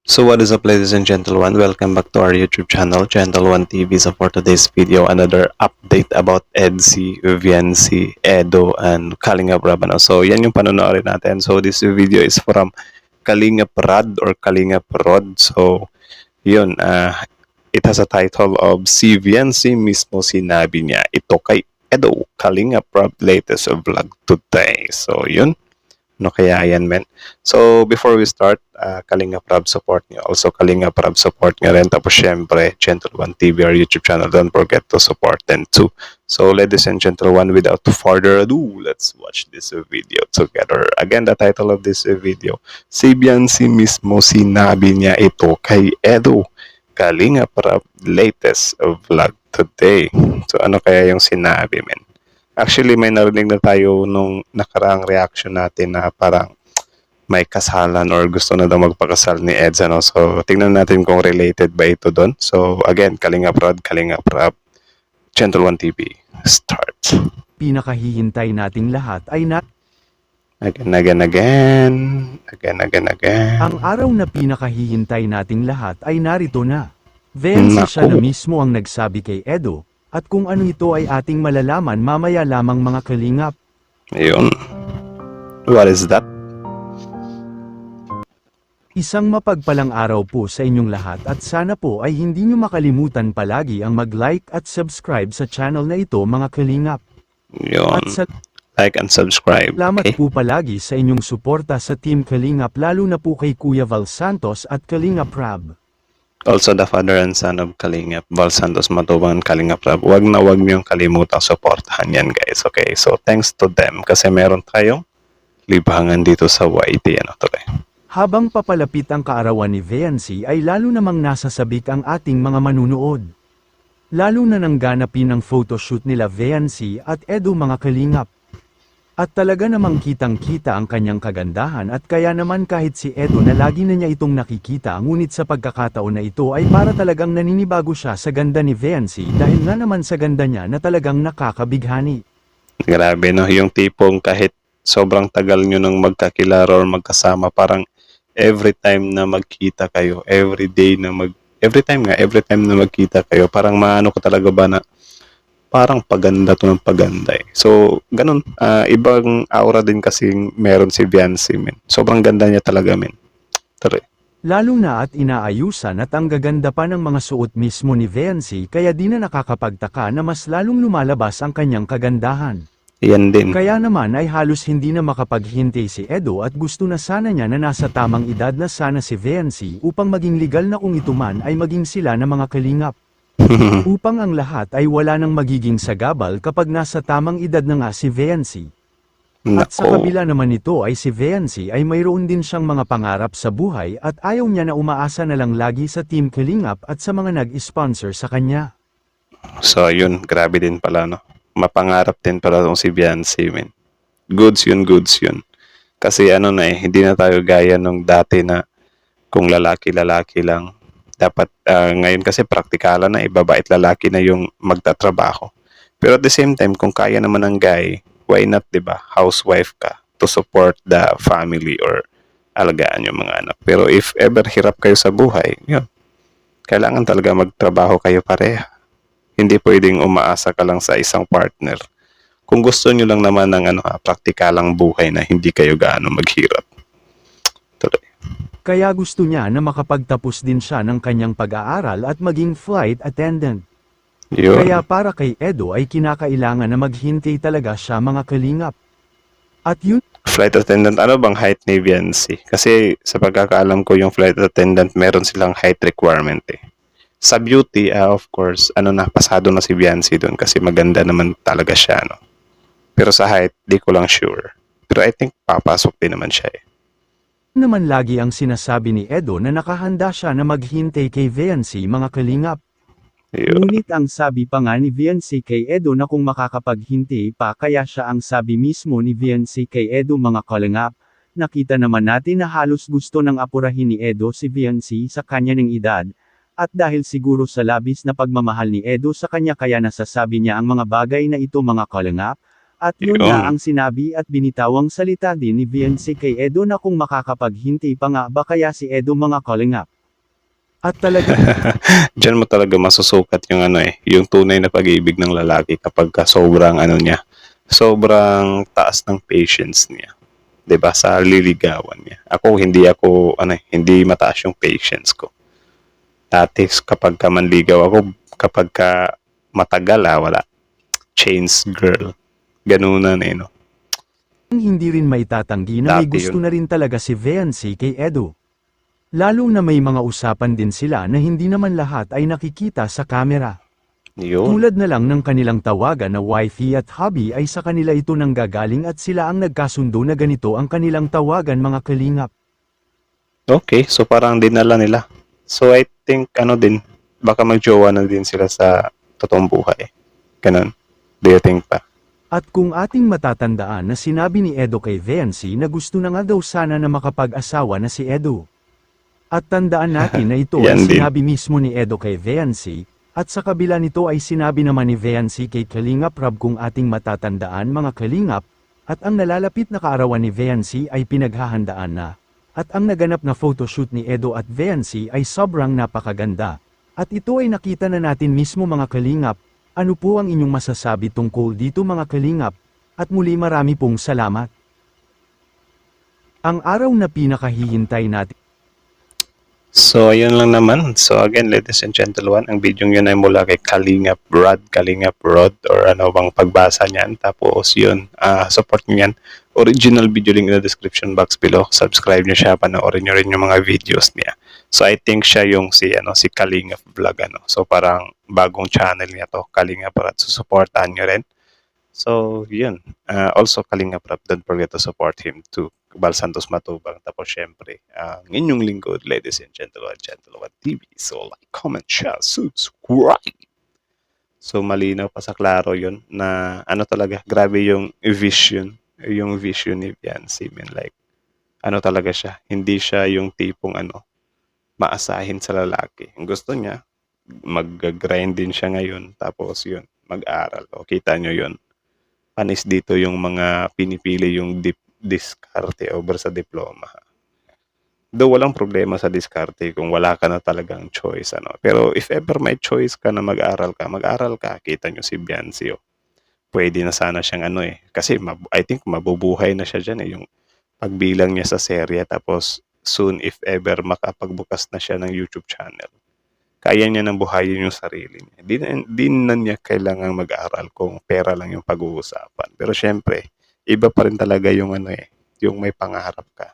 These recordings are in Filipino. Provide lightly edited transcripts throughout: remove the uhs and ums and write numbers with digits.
So what is up, ladies and gentlemen, welcome back to our YouTube channel, Gentle1 TV. So for today's video, another update about EDC, VNC, Edo, and Kalinga Brabano. So yan yung panonoodin natin. So this video is from Kalinga Prad or Kalinga Prod. So yun, it has a title of si VNC mismo sinabi niya ito kay Edo, Kalinga Prab latest vlog today. So yun. No kaya yan, men. So, before we start, Kalinga Prab support nyo. Also, Kalinga Prab support nyo rin. Tapos, syempre, Gentle1 TV, our YouTube channel. Don't forget to support them too. So, ladies and gentlemen, without further ado, let's watch this video together. Again, the title of this video, si Biancy mismo sinabi niya ito kay Edo, Kalinga Prab latest vlog today. So, ano kaya yung sinabi, men? Actually, may narinig na tayo nung nakaraang reaction natin na parang may kasalan or gusto na daw magpakasal ni Eds. Ano? So, tingnan natin kung related ba ito doon. So, again, Kalinga Prab, Gentle1 TV, start. Pinakahihintay nating lahat ay Again. Ang araw na pinakahihintay nating lahat ay narito na. Vance siya na mismo ang nagsabi kay Edo, at kung ano ito ay ating malalaman mamaya lamang mga kalingap. Ayun. What is that? Isang mapagpalang araw po sa inyong lahat at sana po ay hindi nyo makalimutan palagi ang mag-like at subscribe sa channel na ito mga kalingap. Yun. At Like and subscribe. salamat Okay? po palagi sa inyong suporta sa Team Kalingap lalo na po kay Kuya Val Santos at Kalinga Prab. Also, the father and son of Kalingap, Val Santos Matubang and Kalingap Prab. Wag niyong kalimutang supportahan yan, guys. Okay? So, thanks to them kasi meron tayong libangan dito sa YT. Ano to, Habang papalapit ang kaarawan ni Vance ay lalo namang nasasabik ang ating mga manunood. Lalo na nang ganapin ang photoshoot nila Vance at Edo mga kalingap. At talaga namang kitang-kita ang kanyang kagandahan at kaya naman kahit si Edo na lagi na niya itong nakikita ngunit sa pagkakataon na ito ay para talagang naninibago siya sa ganda ni Vance dahil nga naman sa ganda niya na talagang nakakabighani. Grabe, no? Yung tipong kahit sobrang tagal nyo nang magkakilala or magkasama, parang every time na magkita kayo, every time na magkita kayo, parang maano ko talaga ba na parang paganda to ng paganda eh. So, ganun. Ibang aura din kasi meron si Vance, men. Sobrang ganda niya talaga, men. Tara. Lalo na at inaayusan at ang gaganda pa ng mga suot mismo ni Vance kaya di na nakakapagtaka na mas lalong lumalabas ang kanyang kagandahan. Yan din. Kaya naman ay halos hindi na makapaghintay si Edo at gusto na sana niya na nasa tamang edad na sana si Vance upang maging legal na kung ito man ay maging sila na mga kalingap. Upang ang lahat ay wala nang magiging sagabal kapag nasa tamang edad na nga si Vance. At sa kabila naman nito ay si Vance ay mayroon din siyang mga pangarap sa buhay at ayaw niya na umaasa na lang lagi sa Team Kalingap at sa mga nag-sponsor sa kanya. So, yun. Grabe din pala, no? Mapangarap din pala itong si Vance, men. Goods yun. Kasi ano na hindi na tayo gaya nung dati na kung lalaki-lalaki lang. Dapat ngayon kasi praktikalan na, babait lalaki na yung magtatrabaho. Pero at the same time, kung kaya naman ng guy, why not, diba? Housewife ka to support the family or alagaan yung mga anak. Pero if ever hirap kayo sa buhay, yun, kailangan talaga magtrabaho kayo pareha. Hindi pwedeng umaasa ka lang sa isang partner. Kung gusto nyo lang naman ng praktikalang buhay na hindi kayo gaano maghirap. Tuloy. Kaya gusto niya na makapagtapos din siya ng kanyang pag-aaral at maging flight attendant. Yun. Kaya para kay Edo ay kinakailangan na maghintay talaga siya mga kalingap. At yun, Flight attendant, ano bang height ni Vance? Kasi sa pagkakaalam ko yung flight attendant meron silang height requirement eh. Sa beauty, of course, pasado na si Vance doon kasi maganda naman talaga siya, no? Pero sa height, di ko lang sure. Pero I think papasok din naman siya eh. naman lagi ang sinasabi ni Edo na nakahanda siya na maghintay kay Vance mga kalingap. Yun. Ngunit ang sabi pa nga ni Vance kay Edo na kung makakapaghintay pa kaya siya ang sabi mismo ni Vance kay Edo mga kalingap. Nakita naman natin na halos gusto ng apurahin ni Edo si Vance sa kanya ng edad. At dahil siguro sa labis na pagmamahal ni Edo sa kanya kaya nasasabi niya ang mga bagay na ito mga kalingap. At yun nga ang sinabi at binitawang salita din ni Vance kay Edo na kung makakapaghintay pa nga ba kaya si Edo mga kalingap. At talaga Diyan mo talaga masusukat yung ano eh, yung tunay na pag-ibig ng lalaki kapag ka sobrang ano niya, sobrang taas ng patience niya. 'Di ba sa liligawan niya. Ako ano, eh, hindi mataas yung patience ko. Dati kapag ka manligaw ako, kapag ka matagal wala. Chains girl. Ganunan eh, no? hindi rin maitatanggi na may Dati gusto yun. na rin talaga si Viancy kay Edo. Lalo na may mga usapan din sila na hindi naman lahat ay nakikita sa kamera. Yun. Tulad na lang ng kanilang tawagan na wifey at hubby ay sa kanila ito nanggagaling at sila ang nagkasundo na ganito ang kanilang tawagan mga kalingap. Okay, so parang dinala nila. So I think ano din, baka magjowa na din sila sa totoong buhay. Ganun. Do you think pa? At kung ating matatandaan na sinabi ni Edo kay Viancy na gusto na nga daw sana na makapag-asawa na si Edo. At tandaan natin na ito ay Yan din. sinabi mismo ni Edo kay Viancy, at sa kabila nito ay sinabi naman ni Viancy kay Kalingap Rab kung ating matatandaan mga kalingap, at ang nalalapit na kaarawan ni Viancy ay pinaghahandaan na. At ang naganap na photoshoot ni Edo at Viancy ay sobrang napakaganda. At ito ay nakita na natin mismo mga kalingap. Ano po ang inyong masasabi tungkol dito mga kalingap? At muli marami pong salamat. Ang araw na pinakahihintay natin. So, ayun lang naman. So, again, ladies and gentlemen, ang video yun ay mula kay Kalingap Rod, or ano bang pagbasa niyan. Tapos, yun, support niyo yan. Original video link in the description box below. Subscribe niyo siya, panoorin niyo rin yung mga videos niya. So, I think siya yung si Kalingap Vlog, ano. So, parang bagong channel niya to, Kalingap Rod. So, supportahan niyo rin. So, yun. Also, Kalingap Rap, don't forget to support him too. Bal Santos Matubang. Tapos, syempre, ang inyong lingkod, ladies and gentlemen, TV. So, like, comment, share, subscribe. So, malinaw pa sa klaro yun na ano talaga, grabe yung vision ni Viancy, man. Like, ano talaga siya, hindi siya yung tipong maasahin sa lalaki. Ang gusto niya, mag-grind din siya ngayon, tapos yun, mag-aral. O, kita nyo yun. Panis dito yung mga pinipili yung diskarte over sa diploma. Though walang problema sa diskarte kung wala ka na talagang choice. Pero if ever may choice ka na mag-aral ka, kita nyo si Biancio. Pwede na sana siyang kasi I think mabubuhay na siya dyan yung pagbilang niya sa serye, tapos soon if ever makapagbukas na siya ng YouTube channel. Kaya niya nang buhayin yung sarili niya. Di na niya kailangang mag-aral kung pera lang yung pag-uusapan. Pero syempre, iba pa rin talaga yung yung may pangarap ka.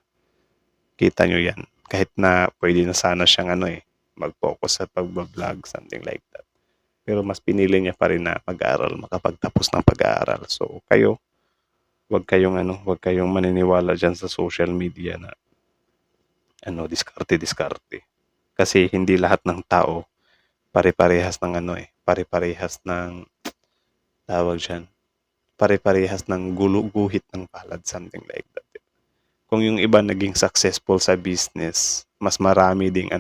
Kita nyo yan. Kahit na pwede na sana siyang mag-focus sa pag-vlog, something like that. Pero mas pinili niya pa rin na mag-aral, makapagtapos ng pag-aaral. So kayo, wag kayong maniniwala diyan sa social media na diskarte. Kasi hindi lahat ng tao pare-parehas ng pare-parehas ng tawag diyan. Pare-parehas ng guhit ng palad, something like that. Kung yung iba naging successful sa business, mas marami ding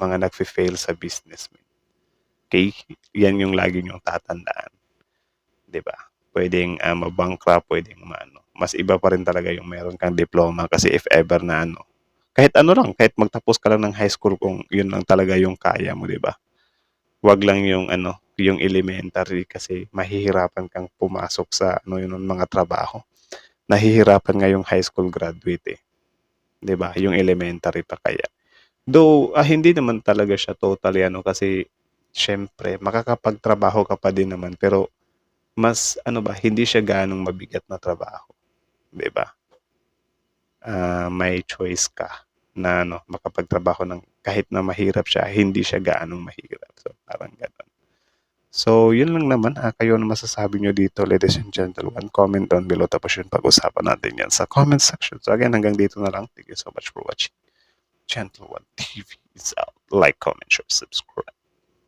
mga nagfe-fail sa business. Okay? Yan yung lagi nyong tatandaan. 'Di ba? Pwedeng mabankrupt, pwedeng mas iba pa rin talaga yung meron kang diploma, kasi if ever na kahit kahit magtapos ka lang ng high school kung yun lang talaga yung kaya mo, 'di ba? Wag lang yung yung elementary, kasi mahihirapan kang pumasok sa yun mga trabaho. Nahihirapan nga yung high school graduate 'di ba? Yung elementary pa kaya. Though hindi naman talaga siya totally kasi syempre makakapagtrabaho ka pa din naman, pero mas hindi siya ganong mabigat na trabaho, 'di ba? May choice ka na makapagtrabaho ng kahit na mahirap siya, hindi siya gaanong mahirap. So parang gano'n. So yun lang naman. Kayo ano masasabi nyo dito, ladies and gentlemen? Comment down below, tapos yun pag-usapan natin yan sa comment section. So again, hanggang dito na lang. Thank you so much for watching. Gentle One TV is out. Like, comment, share, subscribe.